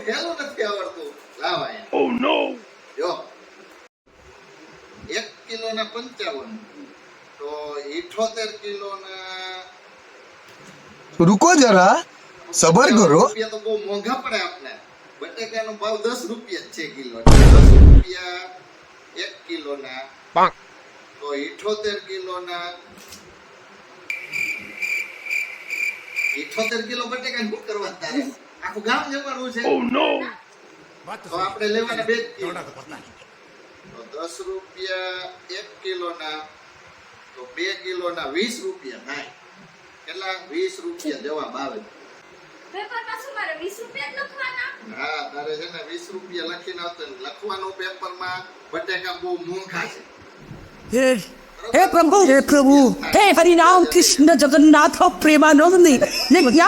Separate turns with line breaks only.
હેલું નથી આવડતું. લાવ આયા.
Oh no.
જો 1 કિલોના 55 તો 78 કિલોના
रुको जरा सबर करो
રૂપિયા તો બહુ મોંઘા પડે આપને. બટેકાનો ભાવ 10 રૂપિયા જ છે કિલો. 10 રૂપિયા 1 કિલોના તો 78 કિલોના 78 કિલો બટેકા શું કરવા તારે? આખું ગામ જમવાનું છે.
Oh no.
તો આપણે લેવાના 2 કિલો. તો 10 રૂપિયા 1 કિલોના તો 2 કિલોના 20 રૂપિયા થાય. કેટલા? 20 રૂપિયા જવાબ આવે.
પેપરમાં શું મારે 20 રૂપિયા જ લખવાના?
હા, તારે છે ને 20 રૂપિયા લખીને આવતો ને લખવાનું પેપરમાં બટેકા બહુ મોંઘા છે.
हे प्रभु हे हरि नाम कृष्ण जगन्नाथ प्रेमानंद